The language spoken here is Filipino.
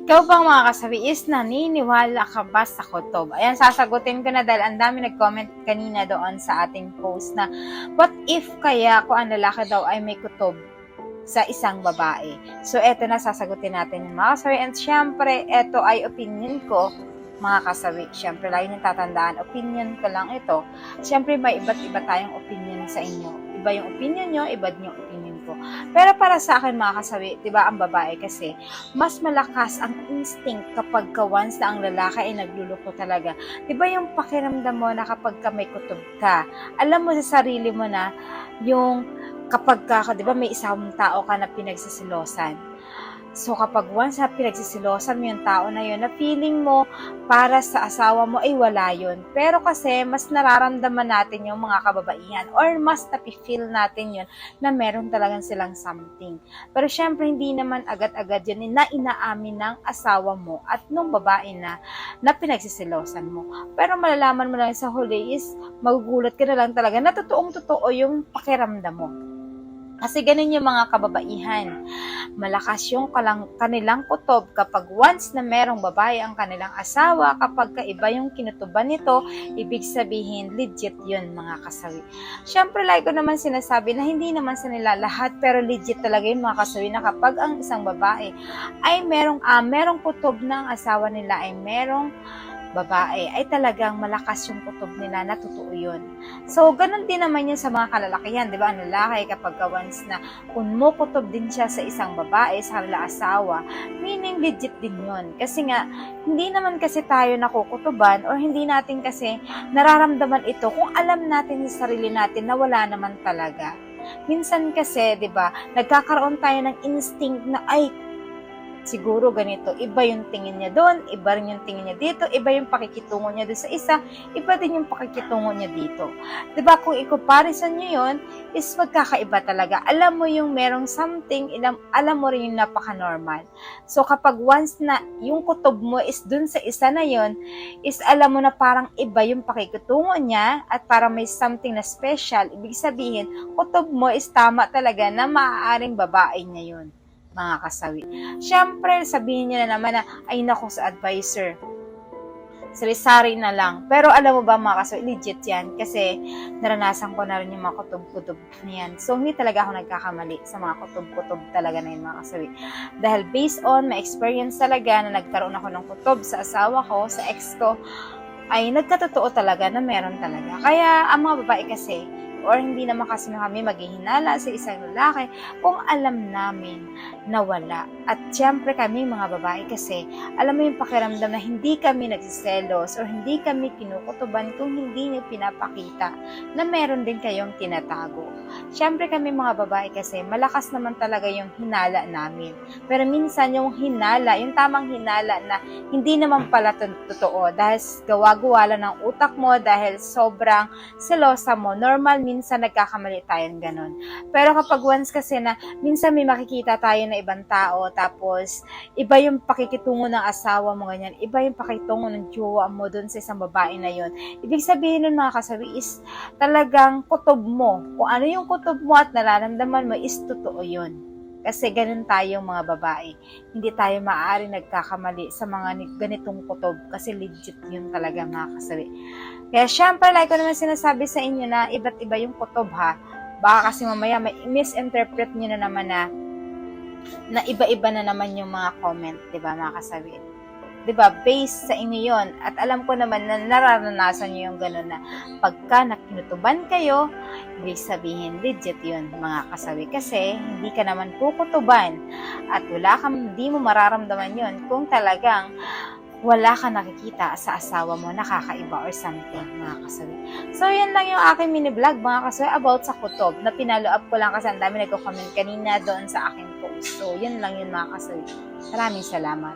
Ikaw bang mga kasabi is naniniwala ka ba sa kutob? Ayan, sasagutin ko na dahil ang dami nag-comment kanina doon sa ating post na what if kaya kung ang lalaki daw ay may kutob sa isang babae? So, eto na, sasagutin natin yung mga kasabi. And syempre, eto ay opinion ko, mga kasabi. Syempre, lagi niyong tatandaan, opinion ko lang ito. Syempre, may iba't iba tayong opinion sa inyo. Iba yung opinion nyo, iba din yung opinion ko. Pero para sa akin, mga kasabi, diba, ang babae kasi, mas malakas ang instinct kapag once na ang lalaki ay nagluluko talaga. Diba yung pakiramdam mo na kapag ka may kutob ka, alam mo sa sarili mo na yung kapag ka, diba, may isang tao ka na pinagsisilosan. So, kapag once na pinagsisilosan mo yung tao na yun, na feeling mo para sa asawa mo ay wala yun. Pero kasi, mas nararamdaman natin yung mga kababaihan or mas napifeel natin yun na meron talagang silang something. Pero syempre, hindi naman agad-agad yun na inaamin ng asawa mo at nung babae na pinagsisilosan mo. Pero malalaman mo lang sa huli is magugulat ka na lang talaga na totoong-totoo yung pakiramdam mo. Kasi ganun yung mga kababaihan. Malakas yung kanilang kutob kapag once na merong babae ang kanilang asawa, kapag kaiba yung kinutuban nito, ibig sabihin, legit yun mga kasawi. Siyempre, like ko naman sinasabi na hindi naman sa nila lahat, pero legit talaga yun mga kasawi na kapag ang isang babae ay merong kutob ng asawa nila ay merong babae, ay talagang malakas yung kutob nila na totoo yun. So, ganun din naman yun sa mga kalalakihan, di ba? Ang lalaki kapag once na kumukutob din siya sa isang babae, sa kanila asawa, meaning legit din yun. Kasi nga, hindi naman kasi tayo nakukutuban or hindi natin kasi nararamdaman ito kung alam natin sa sarili natin na wala naman talaga. Minsan kasi, di ba, nagkakaroon tayo ng instinct na, ay, siguro ganito, iba yung tingin niya doon, iba rin yung tingin niya dito, iba yung pakikitungo niya doon sa isa, iba din yung pakikitungo niya dito. Diba, kung i-comparison niyo yun, is magkakaiba talaga. Alam mo yung merong something, alam mo rin yung napaka-normal. So, kapag once na yung kutob mo is doon sa isa na yun, is alam mo na parang iba yung pakikitungo niya at parang may something na special, ibig sabihin, kutob mo is tama talaga na maaaring babae niya yun, mga kasawi. Siyempre, sabihin niya na naman na, ay nako sa advisor, sari-sari na lang. Pero alam mo ba mga kasawi, legit yan. Kasi naranasan ko na rin yung mga kutob-kutob niyan. So, hindi talaga ako nagkakamali sa mga kutob-kutob talaga na yun mga kasawi. Dahil based on my experience talaga na nagkaroon ako ng kutob sa asawa ko, sa ex ko, ay nagkatotoo talaga na meron talaga. Kaya ang mga babae kasi, or hindi naman kasi kami maghihinala sa isang lalaki kung alam namin na wala. At syempre kami mga babae kasi alam mo yung pakiramdam na hindi kami nagsiselos or hindi kami kinukutuban kung hindi nyo pinapakita na meron din kayong tinatago. Syempre kami mga babae kasi malakas naman talaga yung hinala namin. Pero minsan yung hinala, yung tamang hinala na hindi naman pala totoo dahil gawa-gawa lang ng utak mo dahil sobrang selosa mo. Normal minsan nagkakamali tayong ganun. Pero kapag once kasi na minsan may makikita tayo na ibang tao tapos iba yung pakikitungo ng asawa mo ganyan, iba yung pakikitungo ng jowa mo dun sa isang babae na yun. Ibig sabihin nun mga kasabi is talagang kutob mo. Kung ano yung kutob mo at nararamdaman mo is totoo yun. Kasi ganun tayong mga babae. Hindi tayo maaari nagkakamali sa mga ganitong kutob kasi legit yun talaga mga kasabi. Kaya syempre, like ko naman sinasabi sa inyo na iba't iba yung kutob ha. Baka kasi mamaya may misinterpret nyo na naman na iba-iba na naman yung mga comment, diba mga kasabi? Diba, based sa inyo yon. At alam ko naman na nararanasan nyo yung gano'n na pagka nakinutuban kayo, ibig sabihin legit yun mga kasabi. Kasi hindi ka naman kukutuban at hindi mo mararamdaman yon kung talagang wala ka nakikita sa asawa mo nakakaiba or something mga kasawi. So, yan lang yung aking mini-vlog mga kasawi about sa kutob na pinalo up ko lang kasi ang dami nagko-comment kanina doon sa aking post. So, yan lang yun mga kasawi. Maraming salamat.